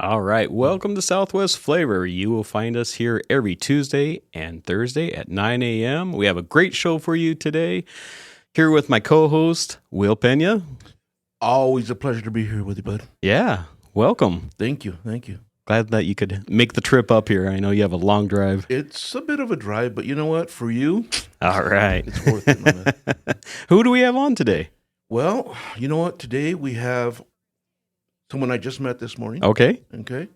All right. Welcome to Southwest Flavor. You will find us here every Tuesday and Thursday at 9 a.m. We have a great show for you today. Here with my co-host, Will Peña. Always a pleasure to be here with you, bud. Yeah. Welcome. Thank you. Thank you. Glad that you could make the trip up here. I know you have a long drive. It's a bit of a drive, but you know what? For you, All right. it's worth it, my man. Who do we have on today? Well, you know what? Today we have someone I just met this morning. Okay. Okay.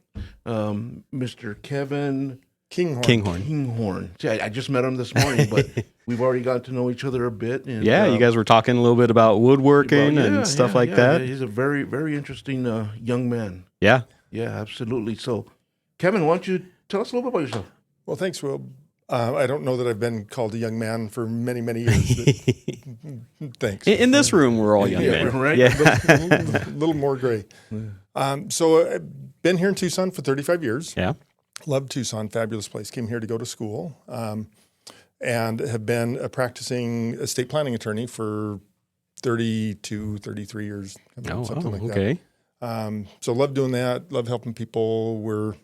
Mr. Kevin Kinghorn. Kinghorn. See, I just met him this morning, but we've already gotten to know each other a bit. And, Yeah, you guys were talking a little bit about woodworking and stuff like that. Yeah. He's a very, very interesting young man. Yeah. Yeah, absolutely. So, Kevin, why don't you tell us a little bit about yourself? Well, thanks, Will. I don't know that I've been called a young man for many, many years. But thanks. In this room, we're all young men. Right? Yeah. A little more gray. So I've been here in Tucson for 35 years. Yeah. Loved Tucson, fabulous place. Came here to go to school and have been a practicing estate planning attorney for 32, 33 years. Something like okay. that. So love doing that. Love helping people. We're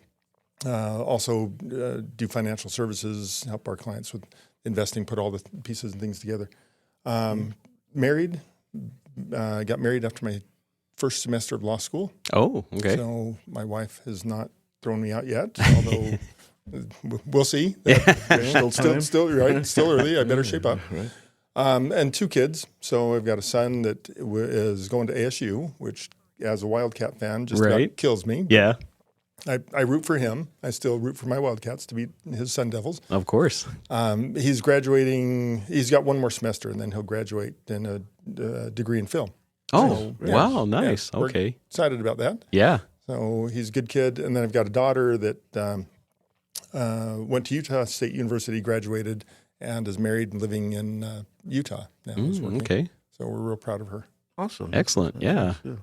also do financial services, help our clients with investing, put all the pieces and things together. Married, got married after my first semester of law school. Oh, okay. So my wife has not thrown me out yet, although we'll see. Still early. I better shape up. Right. And 2 kids. So I've got a son that is going to ASU, which as a Wildcat fan just about kills me. Yeah. I root for him. I still root for my Wildcats to beat his Sun Devils. Of course. He's graduating. He's got one more semester, and then he'll graduate in a degree in film. Oh, So, wow. Nice. we're Okay. excited about that. Yeah. So he's a good kid. And then I've got a daughter that went to Utah State University, graduated, and is married and living in Utah now. Okay. So we're real proud of her. Awesome. Excellent. Yeah. Yeah.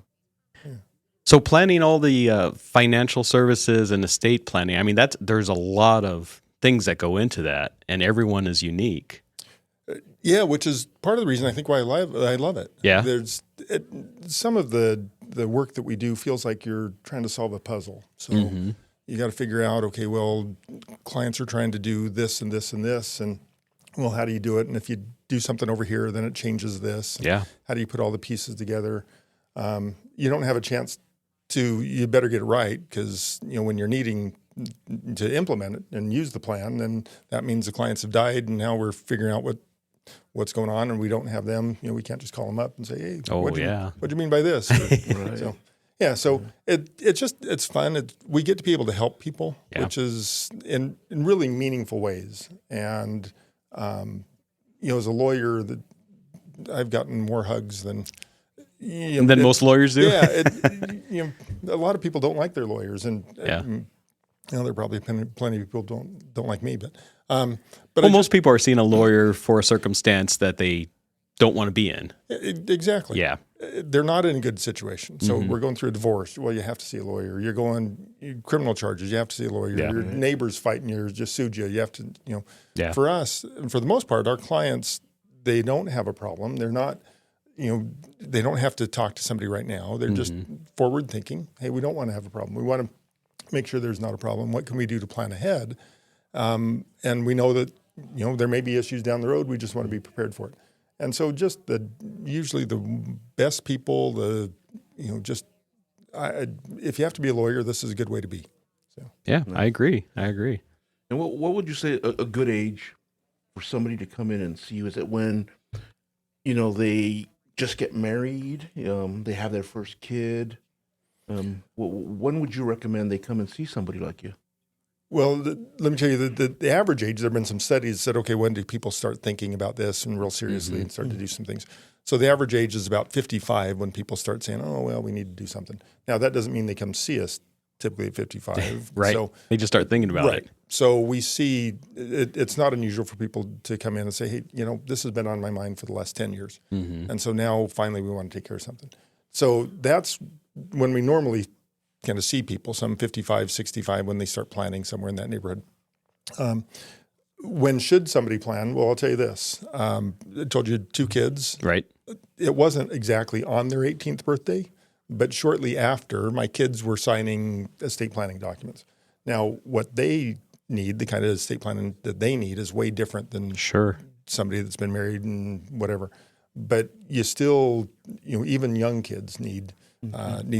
So planning all the financial services and estate planning, I mean, there's a lot of things that go into that, and everyone is unique. Yeah, which is part of the reason I think why I love it. Yeah. Some of the work that we do feels like you're trying to solve a puzzle. So you got to figure out, okay, well, clients are trying to do this and this and this, and well, how do you do it? And if you do something over here, then it changes this. Yeah. How do you put all the pieces together? You don't have a chance you better get it right, because when you're needing to implement it and use the plan, then that means the clients have died, and now we're figuring out what's going on, and we don't have them. We can't just call them up and say, "Hey, what do you mean by this?" Right. So it's fun. We get to be able to help people, which is in really meaningful ways. And as a lawyer, that I've gotten more hugs than most lawyers do. Yeah, a lot of people don't like their lawyers, and there are probably plenty of people don't like me, but most people are seeing a lawyer for a circumstance that they don't want to be in. Exactly. Yeah, they're not in a good situation. So we're going through a divorce. Well, you have to see a lawyer. You're going criminal charges. You have to see a lawyer. Yeah. Your neighbor's fighting you, just sued you. You have to. Yeah. For us, for the most part, our clients, they don't have a problem. They're not. They don't have to talk to somebody right now. They're just forward thinking. Hey, we don't want to have a problem. We want to make sure there's not a problem. What can we do to plan ahead? And we know that, there may be issues down the road. We just want to be prepared for it. And so just usually the best people, if you have to be a lawyer, this is a good way to be. So. Yeah, I agree. And what would you say a good age for somebody to come in and see you? Is it when, they just get married, they have their first kid? When would you recommend they come and see somebody like you? Well, let me tell you, the average age, there have been some studies that said, okay, when do people start thinking about this and real seriously and start to do some things? So the average age is about 55 when people start saying, oh, well, we need to do something. Now, that doesn't mean they come see us typically at 55. Right. So, they just start thinking about it. So we see it's not unusual for people to come in and say, hey, this has been on my mind for the last 10 years. And so now finally we want to take care of something. So that's when we normally kind of see people, some 55, 65, when they start planning somewhere in that neighborhood. When should somebody plan? Well, I'll tell you this. I told you 2 kids. Right. It wasn't exactly on their 18th birthday, But shortly after, my kids were signing estate planning documents. Now, what they need, the kind of estate planning that they need, is way different than Sure. somebody that's been married and whatever. But you still, even young kids need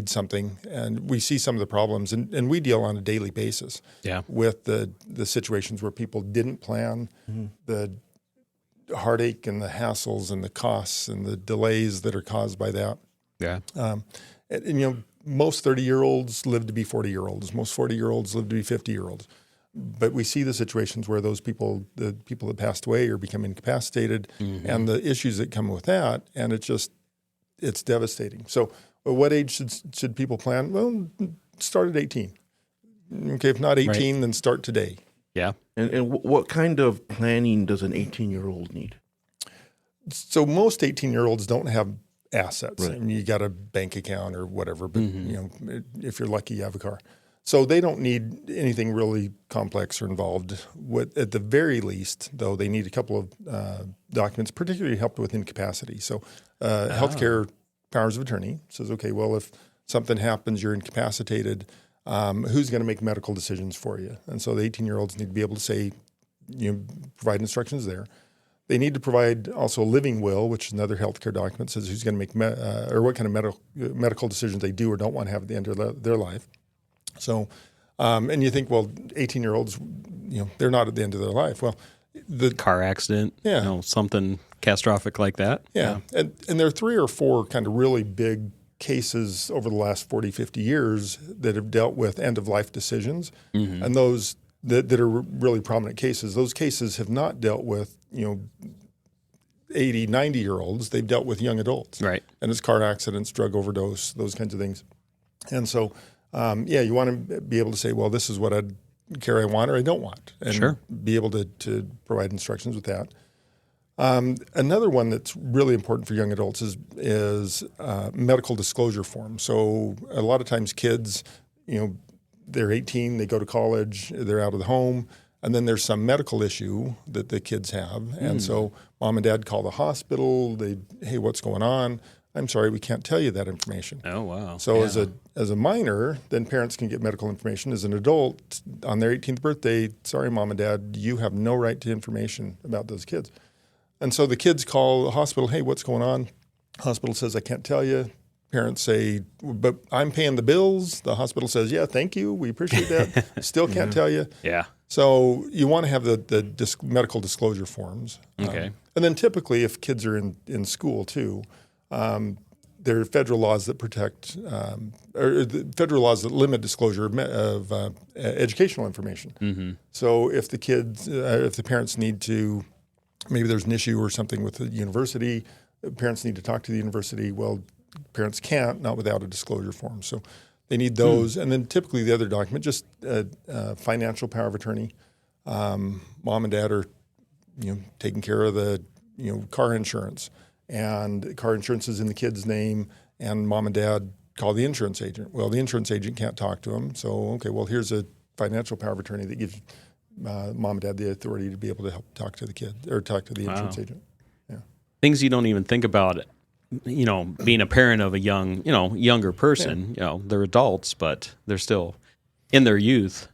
something, and we see some of the problems, and we deal on a daily basis with the situations where people didn't plan, the heartache and the hassles and the costs and the delays that are caused by that. Yeah. And most 30-year-olds live to be 40-year-olds. Most 40-year-olds live to be 50-year-olds. But we see the situations where the people that passed away or become incapacitated, and the issues that come with that, and it's devastating. So, what age should people plan? Well, start at 18. Okay, if not 18, then start today. Yeah. And what kind of planning does an 18-year-old need? So most 18-year-olds don't have assets. Right. I mean, you got a bank account or whatever, but if you're lucky, you have a car. So they don't need anything really complex or involved. At the very least, though, they need a couple of documents, particularly help with incapacity. So healthcare powers of attorney says, okay, well, if something happens, you're incapacitated, who's going to make medical decisions for you? And so the 18-year-olds need to be able to say, provide instructions there. They need to provide also a living will, which is another healthcare document, says who's going to make or what kind of medical decisions they do or don't want to have at the end of their life. So, and you think, well, 18-year-olds, they're not at the end of their life. Well, the Car accident, something catastrophic like that. Yeah. And there are 3 or 4 kind of really big cases over the last 40, 50 years that have dealt with end-of-life decisions. And those that are really prominent cases, those cases have not dealt with, 80, 90-year-olds. They've dealt with young adults. Right. And it's car accidents, drug overdose, those kinds of things. And so, you want to be able to say, well, this is what care I want or I don't want. And be able to provide instructions with that. Another one that's really important for young adults is medical disclosure forms. So a lot of times kids, they're 18, they go to college, they're out of the home, and then there's some medical issue that the kids have. And so mom and dad call the hospital, hey, what's going on? I'm sorry, we can't tell you that information. Oh, wow. So as a minor, then parents can get medical information. As an adult, on their 18th birthday, sorry, mom and dad, you have no right to information about those kids. And so the kids call the hospital, hey, what's going on? Hospital says, I can't tell you. Parents say, but I'm paying the bills. The hospital says, yeah, thank you. We appreciate that. Still can't tell you. Yeah. So you want to have the medical disclosure forms. Okay. And then typically if kids are in school too, there are federal laws that protect, or the federal laws that limit disclosure of educational information. So if the parents need to, maybe there's an issue or something with the university, parents need to talk to the university. Well, parents can't, not without a disclosure form. So they need those. And then typically the other document, just financial power of attorney. Mom and dad are, taking care of the, car insurance. And car insurance is in the kid's name, and mom and dad call the insurance agent. Well, the insurance agent can't talk to them. So, okay, well, here's a financial power of attorney that gives mom and dad the authority to be able to help talk to the kid or talk to the insurance agent. Yeah. Things you don't even think about, being a parent of a younger person, they're adults, but they're still in their youth.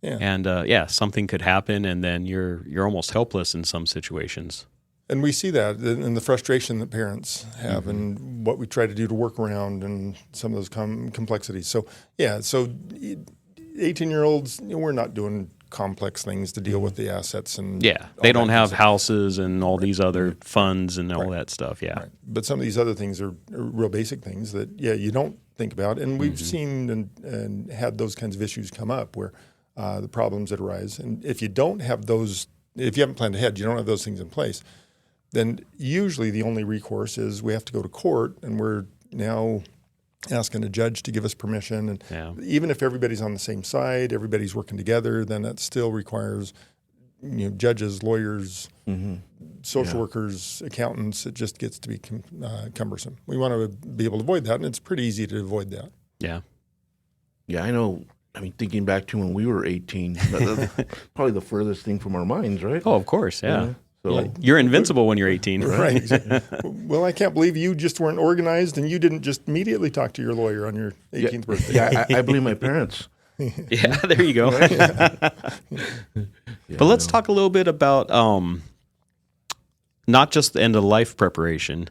Yeah. And something could happen, and then you're almost helpless in some situations. And we see that in the frustration that parents have and what we try to do to work around and some of those complexities. So 18-year-olds, we're not doing complex things to deal with the assets. And they don't have houses and all these other funds and all that stuff, Right. But some of these other things are real basic things that, you don't think about. And we've seen and had those kinds of issues come up where the problems that arise. And if you don't have those, if you haven't planned ahead, you don't have those things in place, then usually the only recourse is we have to go to court, and we're now asking a judge to give us permission. And even if everybody's on the same side, everybody's working together, then that still requires judges, lawyers, social workers, accountants. It just gets to be cumbersome. We want to be able to avoid that, and it's pretty easy to avoid that. Yeah. Yeah, I know. I mean, thinking back to when we were 18, that's probably the furthest thing from our minds, right? Oh, of course, yeah. So You're invincible when you're 18. Right. Well, I can't believe you just weren't organized and you didn't just immediately talk to your lawyer on your 18th birthday. yeah, I blame my parents. Yeah, there you go. But let's talk a little bit about not just the end of life preparation,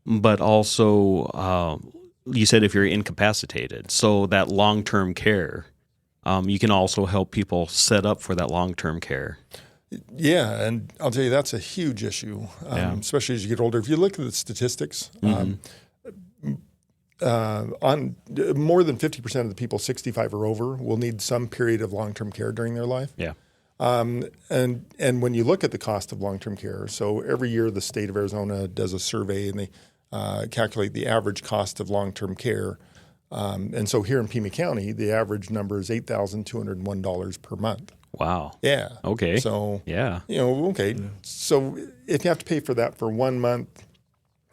but also you said if you're incapacitated, so that long-term care, you can also help people set up for that long-term care. Yeah, and I'll tell you, that's a huge issue, especially as you get older. If you look at the statistics, on more than 50% of the people 65 or over will need some period of long-term care during their life. Yeah. And when you look at the cost of long-term care, so every year the state of Arizona does a survey and they calculate the average cost of long-term care. And so here in Peña County, the average number is $8,201 per month. Wow. Yeah. Okay. So, yeah. Okay. So if you have to pay for that for 1 month,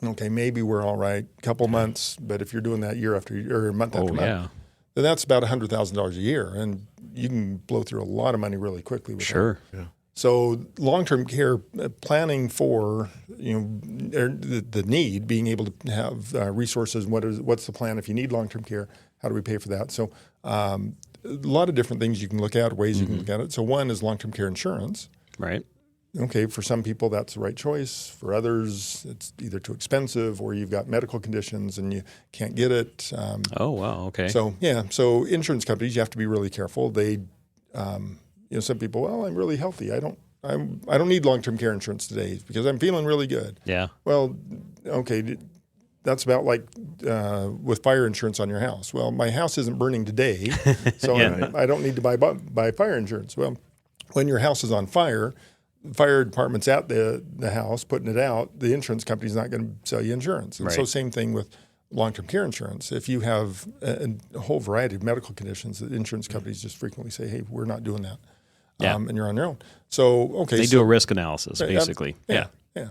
okay, maybe we're all right. Couple months, but if you're doing that year after year, or month after month, then that's about $100,000 a year, and you can blow through a lot of money really quickly with that. Yeah. So long-term care planning for the need, being able to have resources. What's the plan if you need long-term care? How do we pay for that? So a lot of different things you can look at, ways you can look at it. So one is long-term care insurance. Right. Okay, for some people that's the right choice. For others, it's either too expensive or you've got medical conditions and you can't get it. Oh, wow. Okay. So insurance companies, you have to be really careful. They, some people, well, I'm really healthy. I don't need long-term care insurance today because I'm feeling really good. Yeah. Well, okay, that's about like with fire insurance on your house. Well, my house isn't burning today, so I don't need to buy fire insurance. Well, when your house is on fire, the fire department's at the house putting it out, the insurance company's not going to sell you insurance. And so same thing with long-term care insurance. If you have a whole variety of medical conditions, the insurance companies just frequently say, hey, we're not doing that. And you're on your own. So, okay. They do a risk analysis, basically. Yeah. You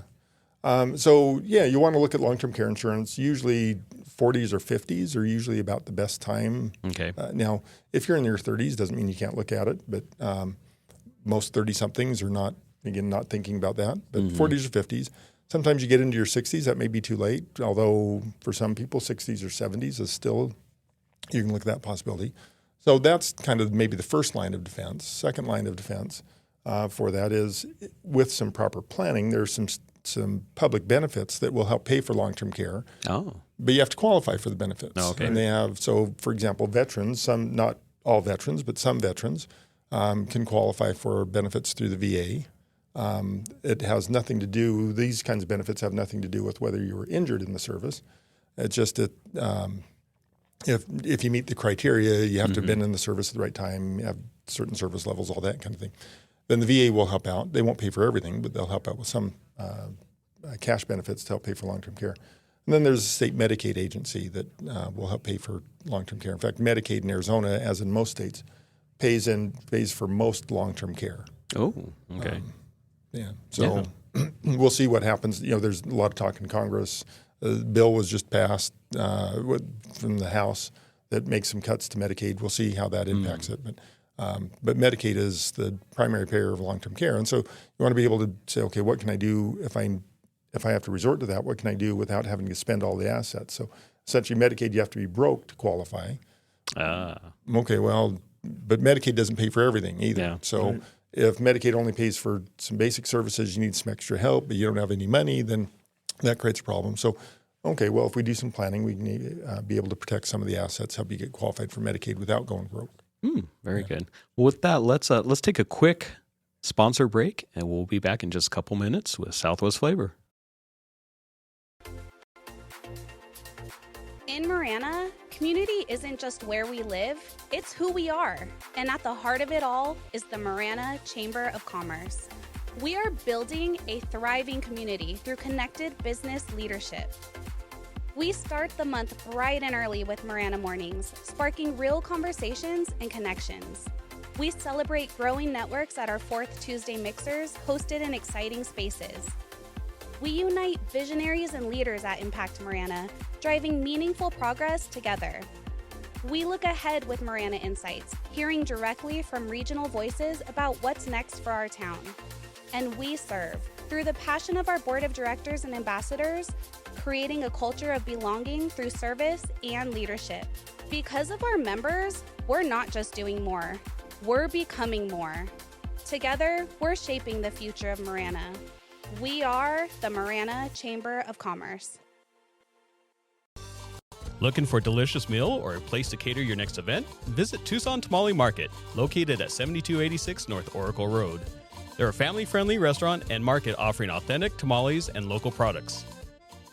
want to look at long-term care insurance. Usually 40s or 50s are usually about the best time. Okay. Now, if you're in your 30s, doesn't mean you can't look at it, but most 30-somethings are not thinking about that. But 40s or 50s, sometimes you get into your 60s, that may be too late, although for some people 60s or 70s is still, you can look at that possibility. So that's kind of maybe the first line of defense. Second line of defense for that is with some proper planning, there's some public benefits that will help pay for long-term care. Oh. But you have to qualify for the benefits. Oh, okay. And they have, so for example, veterans, not all veterans, but some veterans can qualify for benefits through the VA. It has nothing to do, these kinds of benefits have nothing to do with whether you were injured in the service. It's just that if you meet the criteria, you have to have been in the service at the right time, you have certain service levels, all that kind of thing. Then the VA will help out. They won't pay for everything, but they'll help out with some cash benefits to help pay for long-term care. And then there's a state Medicaid agency that will help pay for long-term care. In fact, Medicaid in Arizona, as in most states, pays for most long-term care. Oh, okay. So we'll see what happens. There's a lot of talk in Congress. The bill was just passed from the House that makes some cuts to Medicaid. We'll see how that impacts it. But Medicaid is the primary payer of long-term care. And so you want to be able to say, okay, what can I do if I have to resort to that? What can I do without having to spend all the assets? So essentially Medicaid, you have to be broke to qualify. Okay, well, but Medicaid doesn't pay for everything either. Yeah. So if Medicaid only pays for some basic services, you need some extra help, but you don't have any money, then that creates a problem. So, okay, well, if we do some planning, we can be able to protect some of the assets, help you get qualified for Medicaid without going broke. Very good. Well, with that, let's take a quick sponsor break, and we'll be back in just a couple minutes with Southwest Flavor. In Marana, community isn't just where we live, it's who we are. And at the heart of it all is the Marana Chamber of Commerce. We are building a thriving community through connected business leadership. We start the month bright and early with Marana Mornings, sparking real conversations and connections. We celebrate growing networks at our 4th Tuesday mixers hosted in exciting spaces. We unite visionaries and leaders at Impact Marana, driving meaningful progress together. We look ahead with Marana Insights, hearing directly from regional voices about what's next for our town. And we serve, Through the passion of our board of directors and ambassadors, creating a culture of belonging through service and leadership. Because of our members, we're not just doing more, we're becoming more. Together, we're shaping the future of Marana. We are the Marana Chamber of Commerce. Looking for a delicious meal or a place to cater your next event? Visit Tucson Tamale Market, located at 7286 North Oracle Road. They're a family-friendly restaurant and market offering authentic tamales and local products.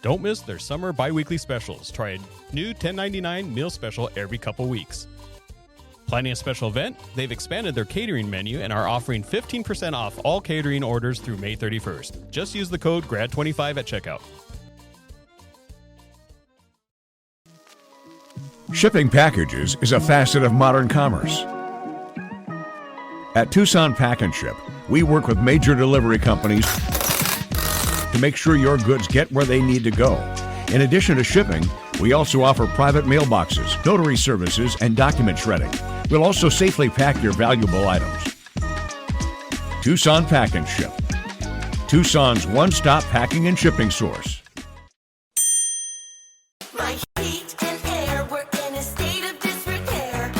Don't miss their summer bi-weekly specials. Try a new $10.99 meal special every couple weeks. Planning a special event? They've expanded their catering menu and are offering 15% off all catering orders through May 31st. Just use the code GRAD25 at checkout. Shipping packages is a facet of modern commerce. At Tucson Pack and Ship, we work with major delivery companies to make sure your goods get where they need to go. In addition to shipping, we also offer private mailboxes, notary services, and document shredding. We'll also safely pack your valuable items. Tucson Pack and Ship, Tucson's one-stop packing and shipping source. My heat and air were in a state of disrepair.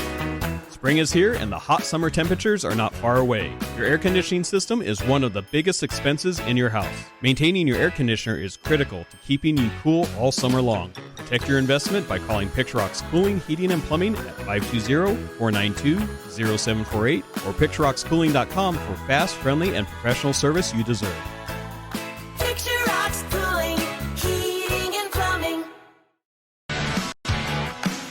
Spring is here and the hot summer temperatures are not far away. Your air conditioning system is one of the biggest expenses in your house. Maintaining your air conditioner is critical to keeping you cool all summer long. Protect your investment by calling Picturox Cooling, Heating, and Plumbing at 520-492-0748 or picturoxcooling.com for fast, friendly, and professional service you deserve. Picture rocks, cooling, heating, and plumbing.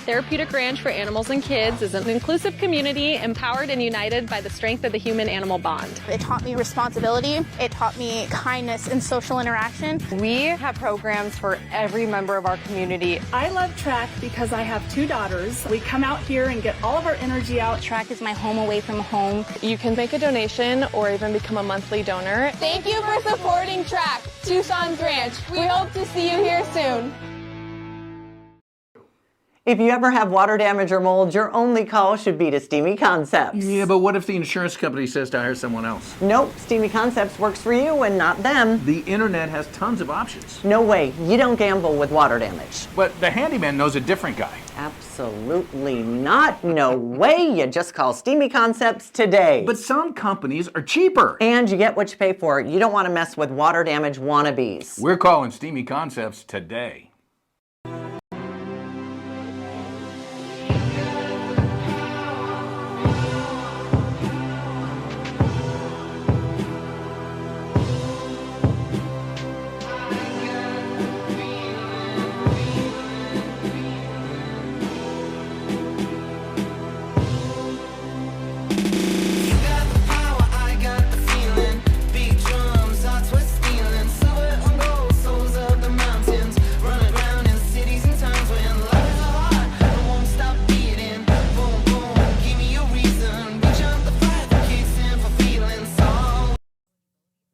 Therapeutic Ranch for Animals and Kids is an inclusive community empowered and united by the strength of the human-animal bond. It taught me responsibility. It taught me kindness and social interaction. We have programs for every member of our community. I love track because I have 2 daughters. We come out here and get all of our energy out. Track is my home away from home. You can make a donation or even become a monthly donor. Thank you for supporting Track, Tucson's Ranch. We hope to see you here soon. If you ever have water damage or mold, your only call should be to Steamy Concepts. Yeah, but what if the insurance company says to hire someone else? Nope, Steamy Concepts works for you and not them. The internet has tons of options. No way, you don't gamble with water damage. But the handyman knows a different guy. Absolutely not. No way, you just call Steamy Concepts today. But some companies are cheaper. And you get what you pay for. You don't want to mess with water damage wannabes. We're calling Steamy Concepts today.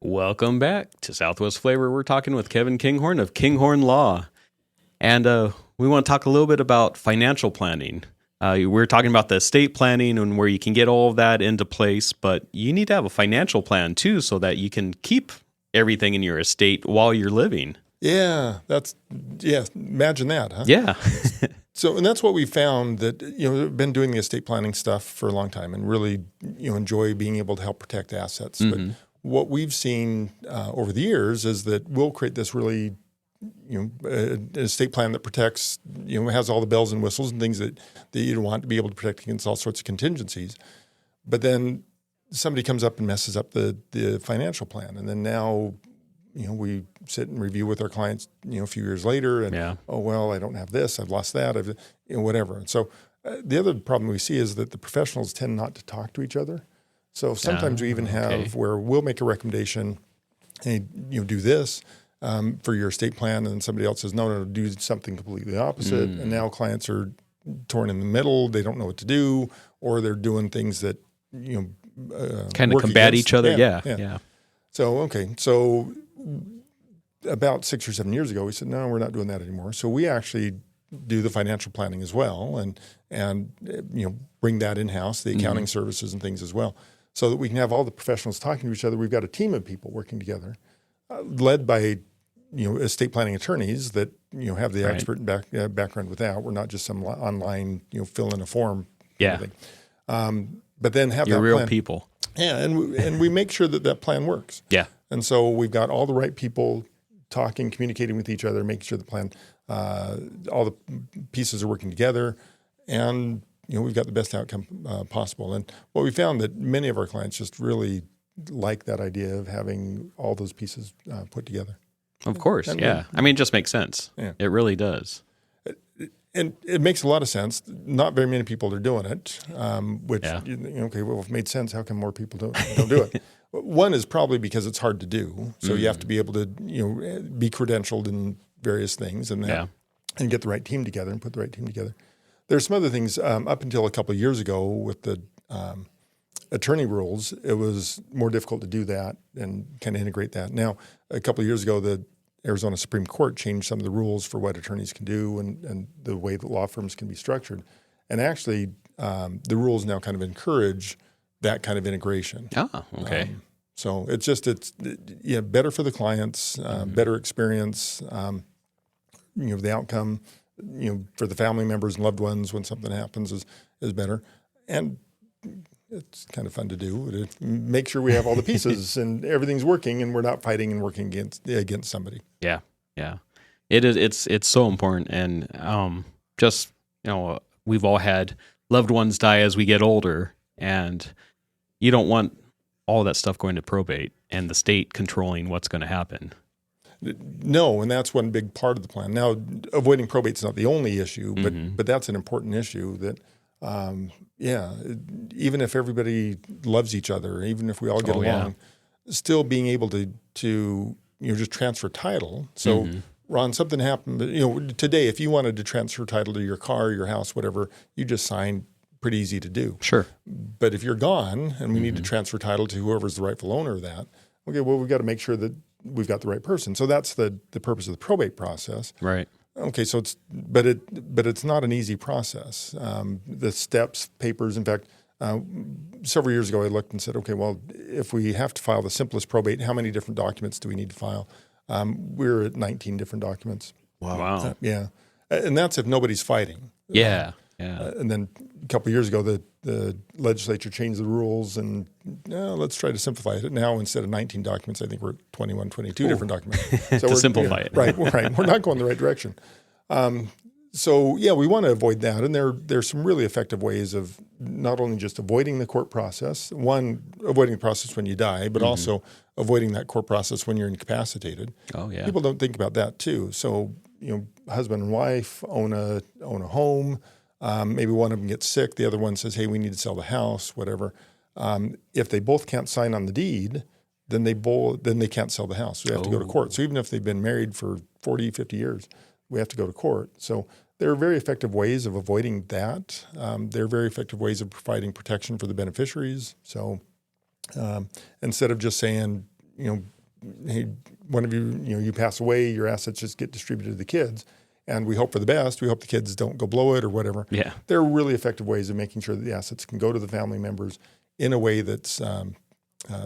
Welcome back to Southwest Flavor. We're talking with Kevin Kinghorn of Kinghorn Law. And we want to talk a little bit about financial planning. We're talking about the estate planning and where you can get all of that into place, but you need to have a financial plan too so that you can keep everything in your estate while you're living. Yeah, imagine that, huh? Yeah. So, and that's what we found that, we've been doing the estate planning stuff for a long time and really, enjoy being able to help protect assets. Mm-hmm. But what we've seen over the years is that we'll create this really, an estate plan that protects, has all the bells and whistles and things that you want to be able to protect against all sorts of contingencies. But then somebody comes up and messes up the financial plan. And then now, we sit and review with our clients, a few years later and, oh, well, I don't have this, I've lost that, I've, whatever. And so the other problem we see is that the professionals tend not to talk to each other. So sometimes we even have where we'll make a recommendation, hey, do this for your estate plan, and somebody else says, no, do something completely opposite. And now clients are torn in the middle. They don't know what to do, or they're doing things that, kind of combat each other. Yeah. So about 6 or 7 years ago, we said, no, we're not doing that anymore. So we actually do the financial planning as well and bring that in-house, the accounting services and things as well, so that we can have all the professionals talking to each other. We've got a team of people working together led by estate planning attorneys that have the Right. expert background with that. We're not just some online fill in a form. Yeah. Kind of thing. But then have You're that real plan. people. Yeah, and we make sure that plan works. Yeah. And so we've got all the right people talking, communicating with each other, making sure the plan, all the pieces are working together, and we've got the best outcome possible. And what we found that many of our clients just really like that idea of having all those pieces put together. Of course, And yeah. I mean, it just makes sense. Yeah. It really does. And it makes a lot of sense. Not very many people are doing it, which, Yeah. okay, well, if it made sense, how come more people don't do it? One is probably because it's hard to do. So you have to be able to, be credentialed in various things and get the right team together and put the right team together. There's some other things up until a couple of years ago with the attorney rules, it was more difficult to do that and kind of integrate that. Now, a couple of years ago, the Arizona Supreme Court changed some of the rules for what attorneys can do and the way that law firms can be structured. And actually, the rules now kind of encourage that kind of integration. Oh, okay. So it's better for the clients, better experience, the outcome, for the family members and loved ones when something happens is better. And it's kind of fun to do to make sure we have all the pieces and everything's working and we're not fighting and working against somebody. Yeah, yeah. It is. It's so important, and we've all had loved ones die as we get older, and you don't want all that stuff going to probate and the state controlling what's going to happen. No, and that's one big part of the plan. Now, avoiding probate is not the only issue, but that's an important issue that. Even if everybody loves each other, even if we all get along, still being able to just transfer title. So, Ron, something happened. Today, if you wanted to transfer title to your car, your house, whatever, you just sign. Pretty easy to do. Sure. But if you're gone and we need to transfer title to whoever's the rightful owner of that, okay, well, we've got to make sure that we've got the right person. So that's the purpose of the probate process. Right. Okay, so it's not an easy process. The steps, papers. In fact, several years ago, I looked and said, okay, well, if we have to file the simplest probate, how many different documents do we need to file? We're at 19 different documents. Wow. Yeah, and that's if nobody's fighting. Yeah. Yeah. And then a couple of years ago, the legislature changed the rules and let's try to simplify it. Now, instead of 19 documents, I think we're at 21, 22 different documents. So to simplify it. Right. We're not going the right direction. We want to avoid that. And there's some really effective ways of not only just avoiding the court process, avoiding the process when you die, but also avoiding that court process when you're incapacitated. Oh, yeah. People don't think about that too. So, husband and wife own a home. Maybe one of them gets sick. The other one says, hey, we need to sell the house, whatever. If they both can't sign on the deed, then they can't sell the house. We have to go to court. So even if they've been married for 40, 50 years, we have to go to court. So there are very effective ways of avoiding that. There are very effective ways of providing protection for the beneficiaries. So instead of just saying, hey, one of you, you pass away, your assets just get distributed to the kids, and we hope for the best. We hope the kids don't go blow it or whatever. Yeah. There are really effective ways of making sure that the assets can go to the family members in a way that's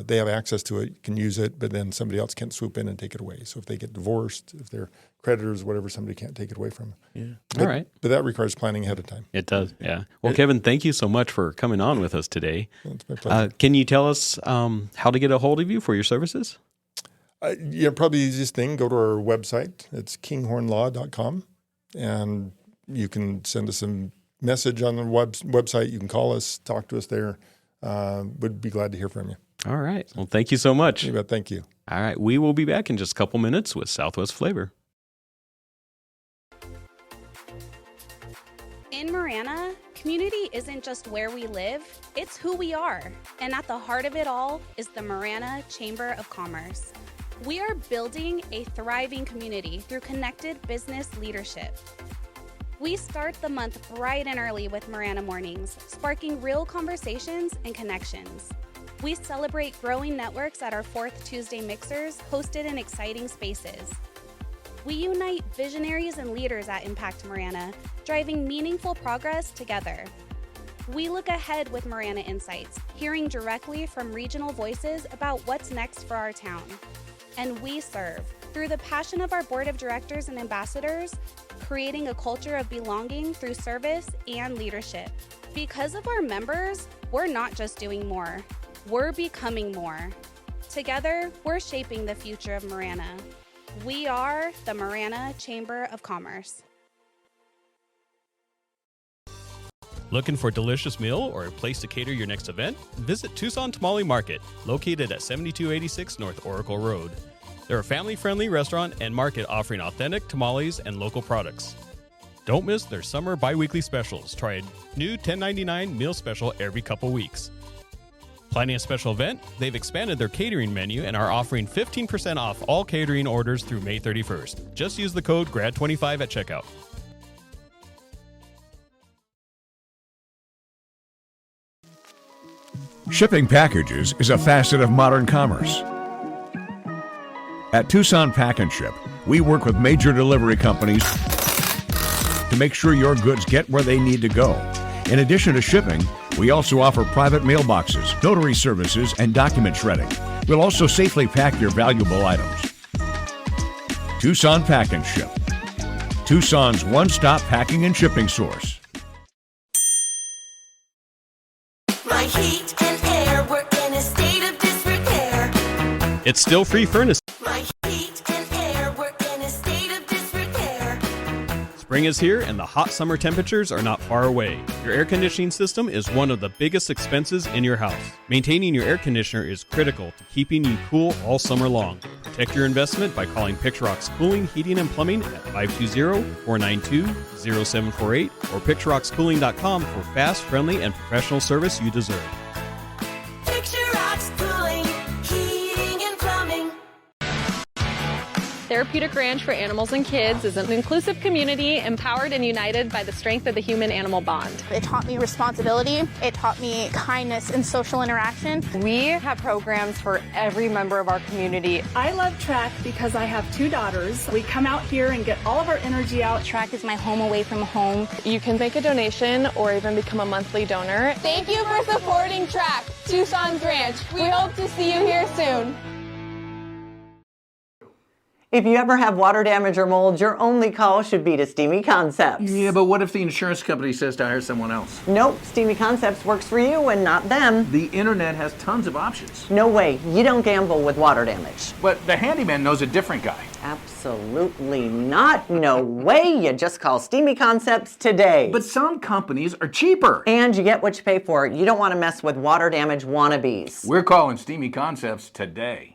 they have access to it, can use it, but then somebody else can't swoop in and take it away. So if they get divorced, if they're creditors, whatever, somebody can't take it away from them. Yeah. All right. But that requires planning ahead of time. It does, yeah. Well, Kevin, thank you so much for coming on with us today. It's my pleasure. Can you tell us how to get a hold of you for your services? Probably the easiest thing, go to our website. It's kinghornlaw.com. And you can send us a message on the website. You can call us, talk to us there. Would be glad to hear from you. All right. Well, thank you so much. You bet. Thank you. All right. We will be back in just a couple minutes with Southwest Flavor. In Marana, community isn't just where we live, it's who we are. And at the heart of it all is the Marana Chamber of Commerce. We are building a thriving community through connected business leadership. We start the month bright and early with Marana Mornings, sparking real conversations and connections. We celebrate growing networks at our 4th Tuesday mixers, hosted in exciting spaces. We unite visionaries and leaders at Impact Marana, driving meaningful progress together. We look ahead with Marana Insights, hearing directly from regional voices about what's next for our town. and we serve through the passion of our board of directors and ambassadors, creating a culture of belonging through service and leadership. Because of our members, we're not just doing more, we're becoming more. Together, we're shaping the future of Marana. We are the Marana Chamber of Commerce. Looking for a delicious meal or a place to cater your next event? Visit Tucson Tamale Market, located at 7286 North Oracle Road. They're a family-friendly restaurant and market offering authentic tamales and local products. Don't miss their summer bi-weekly specials. Try a new $10.99 meal special every couple weeks. Planning a special event? They've expanded their catering menu and are offering 15% off all catering orders through May 31st. Just use the code GRAD25 at checkout. Shipping packages is a facet of modern commerce. At Tucson Pack and Ship, we work with major delivery companies to make sure your goods get where they need to go. In addition to shipping, we also offer private mailboxes, notary services, and document shredding. We'll also safely pack your valuable items. Tucson Pack and Ship, Tucson's one-stop packing and shipping source. My heat and air work in a state of disrepair. It's still free furnace. My heat and air work in a state of disrepair. Spring is here and the hot summer temperatures are not far away. Your air conditioning system is one of the biggest expenses in your house. Maintaining your air conditioner is critical to keeping you cool all summer long. Protect your investment by calling Picturox Cooling, Heating, and Plumbing at 520-492-0748 or picturoxcooling.com for fast, friendly, and professional service you deserve. Picturox Cooling, Heating and Plumbing. Therapeutic Ranch for Animals and Kids is an inclusive community empowered and united by the strength of the human-animal bond. It taught me responsibility. It taught me kindness and social interaction. We have programs for every member of our community. I love track because I have two daughters. We come out here and get all of our energy out. Track is my home away from home. You can make a donation or even become a monthly donor. Thank you for supporting Track, Tucson's Ranch. We hope to see you here soon. If you ever have water damage or mold, your only call should be to Steamy Concepts. Yeah, but what if the insurance company says to hire someone else? Nope, Steamy Concepts works for you and not them. The internet has tons of options. No way, you don't gamble with water damage. But the handyman knows a different guy. Absolutely not. No way, you just call Steamy Concepts today. But some companies are cheaper. And you get what you pay for. You don't want to mess with water damage wannabes. We're calling Steamy Concepts today.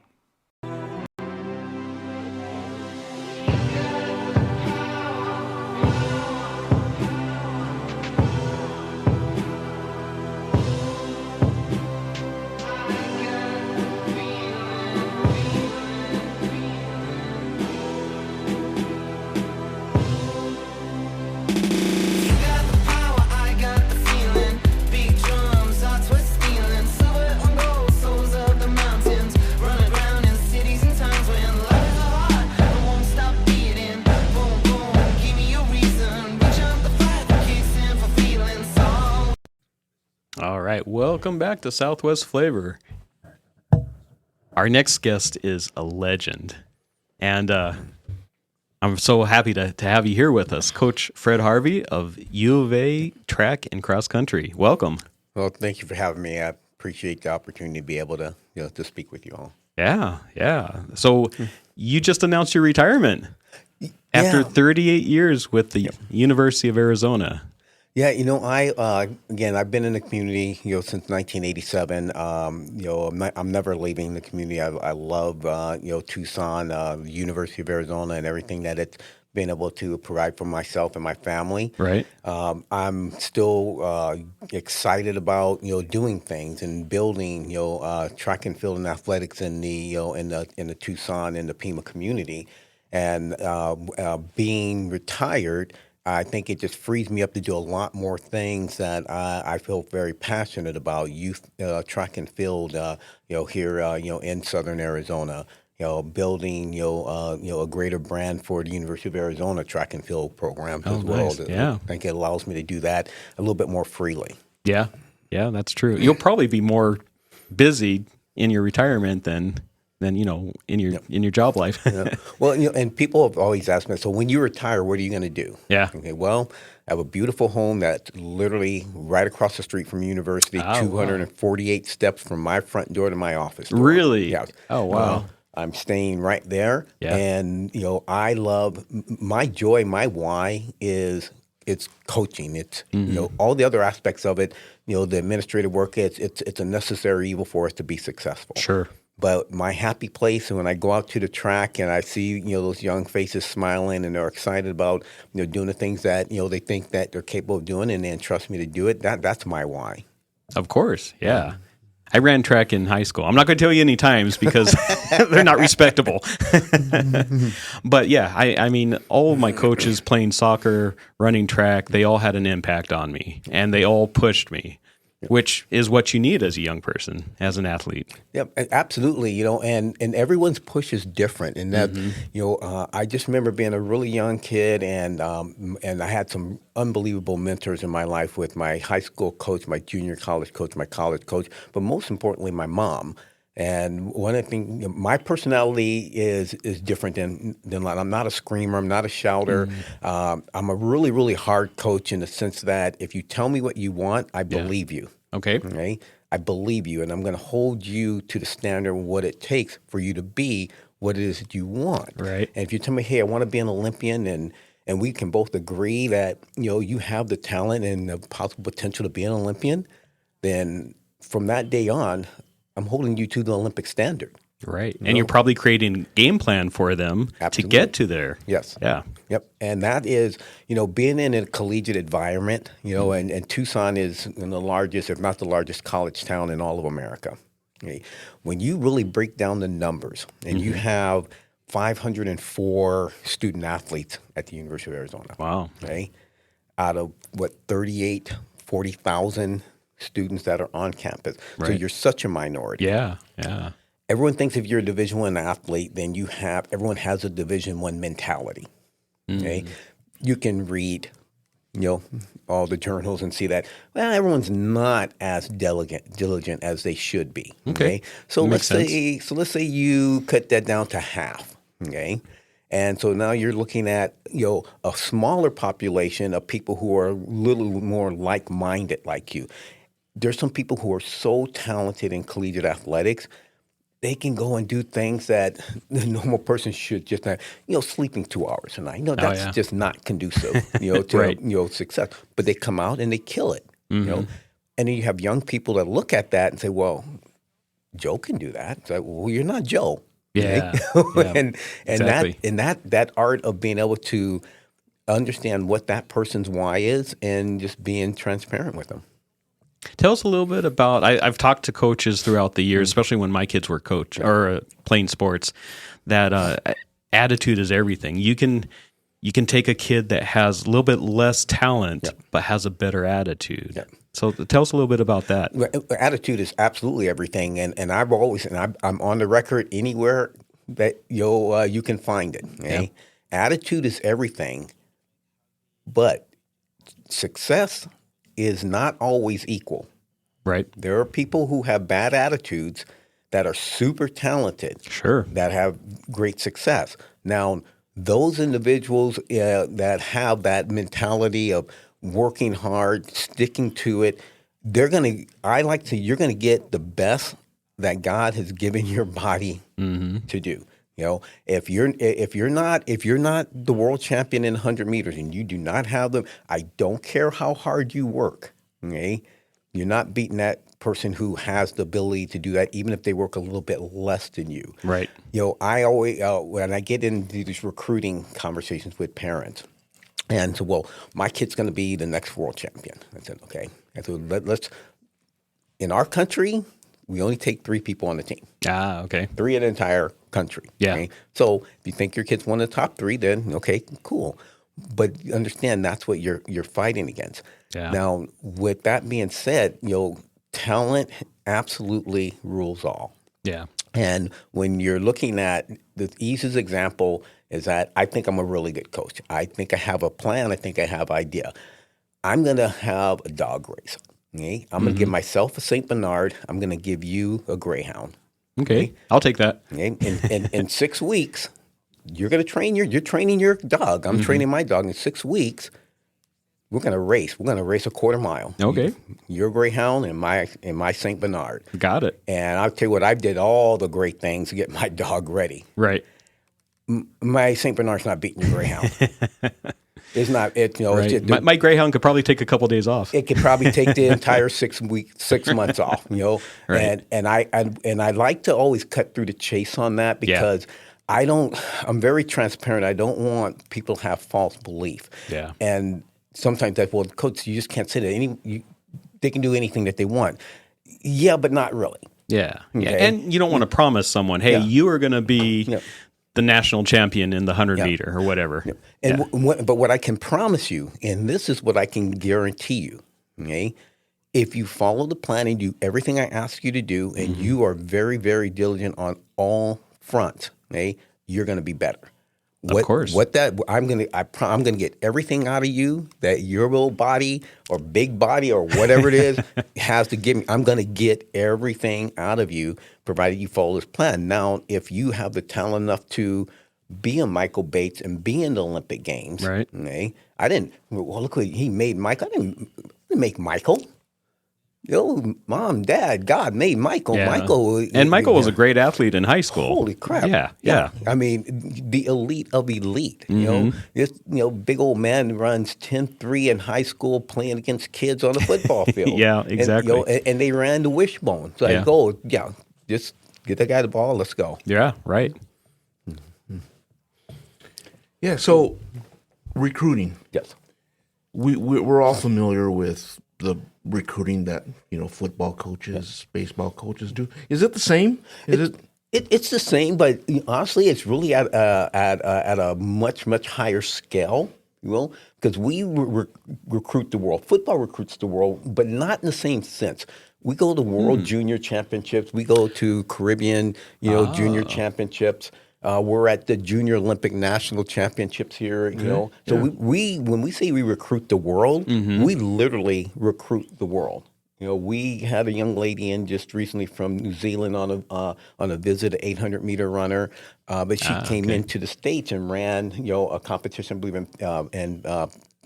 All right, welcome back to Southwest Flavor. Our next guest is a legend, and I'm so happy to have you here with us, Coach Fred Harvey of U of A Track and Cross Country. Welcome. Well, thank you for having me. I appreciate the opportunity to be able to to speak with you all. Yeah. So you just announced your retirement after 38 years with the University of Arizona. Yeah, I've been in the community, since 1987. I'm never leaving the community. I love, Tucson, the University of Arizona, and everything that it's been able to provide for myself and my family. Right. I'm still excited about doing things and building track and field and athletics in the in the Tucson and the Peña community, and being retired. I think it just frees me up to do a lot more things that I feel very passionate about. Youth track and field, here, in Southern Arizona. Building, a greater brand for the University of Arizona track and field programs as well. Nice. Yeah. I think it allows me to do that a little bit more freely. Yeah, that's true. You'll probably be more busy in your retirement than than in your job life. Yeah. Well, and people have always asked me, so when you retire, what are you going to do? Yeah. Okay. Well, I have a beautiful home that's literally right across the street from university, Oh, 248 steps from my front door to my office door. Really? Yeah. Oh, wow. I'm staying right there. Yeah. And, I love my joy, my why is it's coaching. It's, all the other aspects of it, the administrative work, it's a necessary evil for us to be successful. Sure. But my happy place, and when I go out to the track and I see, those young faces smiling and they're excited about, doing the things that, they think that they're capable of doing and then trust me to do it, that's my why. Of course, yeah. I ran track in high school. I'm not going to tell you any times because they're not respectable. But yeah, I mean, all of my coaches playing soccer, running track, they all had an impact on me and they all pushed me, which is what you need as a young person, as an athlete. Yep, absolutely. And everyone's push is different. And that, I just remember being a really young kid, and I had some unbelievable mentors in my life with my high school coach, my junior college coach, my college coach, but most importantly, my mom. And one of the things, my personality is different than I'm not a screamer. I'm not a shouter. I'm a really, really hard coach in the sense that if you tell me what you want, I believe you. Okay. I believe you, and I'm going to hold you to the standard of what it takes for you to be what it is that you want. Right. And if you tell me, hey, I want to be an Olympian, and we can both agree that you have the talent and the possible potential to be an Olympian, then from that day on, I'm holding you to the Olympic standard. Right. And you're probably creating a game plan for them to get to there. Yes. Yeah. Yep. And that is, being in a collegiate environment, and Tucson is the largest, if not the largest college town in all of America. Okay. When you really break down the numbers and you have 504 student athletes at the University of Arizona. Wow. Okay. Out of 40,000 students that are on campus. Right. So you're such a minority. Yeah. Yeah. Everyone thinks if you're a Division I athlete, then everyone has a Division I mentality. Okay, you can read, all the journals and see that. Well, everyone's not as diligent as they should be. Okay, so let's say you cut that down to half. Okay, and so now you're looking at a smaller population of people who are a little more like-minded like you. There's some people who are so talented in collegiate athletics. They can go and do things that the normal person should just not, sleeping 2 hours a night. That's just not conducive, to right. Success. But they come out and they kill it, And then you have young people that look at that and say, well, Joe can do that. It's like, well, you're not Joe. Yeah. Right? and exactly. that art of being able to understand what that person's why is and just being transparent with them. Tell us a little bit about. I've talked to coaches throughout the years, especially when my kids were playing sports. That attitude is everything. You can take a kid that has a little bit less talent but has a better attitude. Yep. So tell us a little bit about that. Attitude is absolutely everything, and I've always I'm on the record anywhere that you can find it. Okay? Yep. Attitude is everything, but success is not always equal. Right. There are people who have bad attitudes that are super talented. Sure. That have great success. Now, those individuals that have that mentality of working hard, sticking to it, you're going to get the best that God has given your body to do. If you're not the world champion in 100 meters and you do not have them, I don't care how hard you work. Okay, you're not beating that person who has the ability to do that, even if they work a little bit less than you. Right. I always when I get into these recruiting conversations with parents, and so, well, my kid's going to be the next world champion. I said, okay. I said, let's. In our country, we only take 3 people on the team. Okay. 3 in the entire country. Yeah. Okay? So if you think your kid's one of the top 3, then okay, cool. But understand that's what you're fighting against. Yeah. Now, with that being said, talent absolutely rules all. Yeah. And when you're looking at the easiest example is that I think I'm a really good coach. I think I have a plan. I think I have idea. I'm going to have a dog race. Okay? I'm going to give myself a St. Bernard. I'm going to give you a Greyhound. Okay. I'll take that. Okay? In 6 weeks, you're going to train you're training your dog. I'm training my dog. In 6 weeks, we're going to race. We're going to race a quarter mile. Okay. Your Greyhound and my Saint Bernard. Got it. And I'll tell you what, I did all the great things to get my dog ready. Right. My Saint Bernard's not beating your Greyhound. It's not. It's just, my Greyhound could probably take a couple days off. It could probably take the entire 6 months off. Right. And I like to always cut through the chase on that because I'm very transparent. I don't want people to have false belief. Yeah. And sometimes coach, you just can't say that they can do anything that they want. Yeah, but not really. Yeah. Okay? And you don't want to promise someone, hey, you are going to be the national champion in the 100 meter or whatever. And but what I can promise you, and this is what I can guarantee you, okay? If you follow the plan and do everything I ask you to do, and you are very, very diligent on all fronts, okay, you're going to be better. Of course. I'm gonna get everything out of you that your little body or big body or whatever it is has to give me. I'm gonna get everything out of you, provided you follow this plan. Now, if you have the talent enough to be a Michael Bates and be in the Olympic Games, right? Okay, I didn't. Well, look what he made Michael. I didn't make Michael. Mom, Dad, God made Michael. Yeah. Michael was a great athlete in high school. Holy crap! Yeah. I mean, the elite of elite. This big old man runs 10-3 in high school playing against kids on a football field. Yeah, exactly. And they ran the wishbone. So I go, just get the guy the ball. Let's go. Yeah, right. Yeah. So recruiting. Yes. We're all familiar with the recruiting that football coaches, baseball coaches do. Is it the same? It's the same, but honestly, it's really at a much higher scale. Because we recruit the world. Football recruits the world, but not in the same sense. We go to World Junior Championships. We go to Caribbean, Junior Championships. We're at the Junior Olympic National Championships here, So we when we say we recruit the world, we literally recruit the world. We had a young lady in just recently from New Zealand on a visit, an 800-meter runner, but she came into the States and ran, a competition, I believe,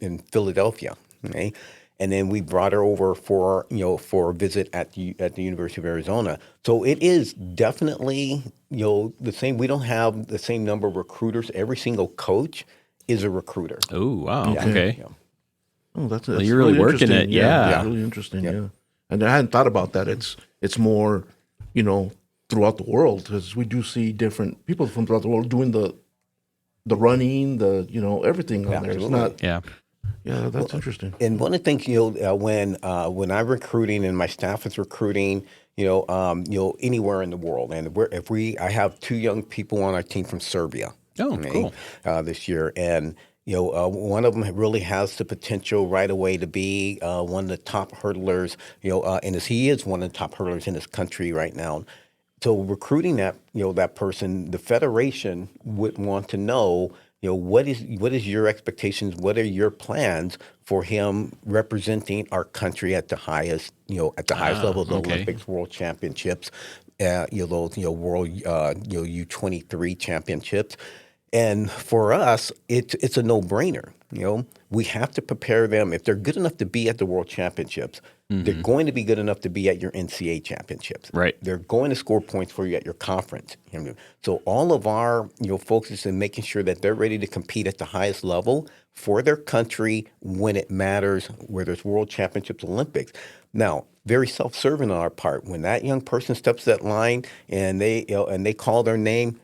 in Philadelphia. Okay. And then we brought her over for a visit at the University of Arizona. So it is definitely the same. We don't have the same number of recruiters. Every single coach is a recruiter. Oh wow! Yeah. Okay. Yeah. Oh, that's you're really working it. Yeah. Really interesting. Yeah. And I hadn't thought about that. It's more throughout the world, because we do see different people from throughout the world doing the running, everything on there. It's not. Yeah. Yeah, that's interesting. And one of the things, when I'm recruiting and my staff is recruiting, anywhere in the world, and I have 2 young people on our team from Serbia. Oh, cool. This year, and one of them really has the potential right away to be one of the top hurdlers. And he is one of the top hurdlers in this country right now. So recruiting that person, the federation would want to know. What is your expectations? What are your plans for him representing our country at the highest, highest level of the Olympics, World Championships, World, U23 Championships. And for us, it's a no-brainer. We have to prepare them. If they're good enough to be at the World Championships, they're going to be good enough to be at your NCAA championships. Right. They're going to score points for you at your conference. So all of our focus is in making sure that they're ready to compete at the highest level for their country when it matters, whether it's World Championships, Olympics. Now, very self-serving on our part. When that young person steps that line and they call their name,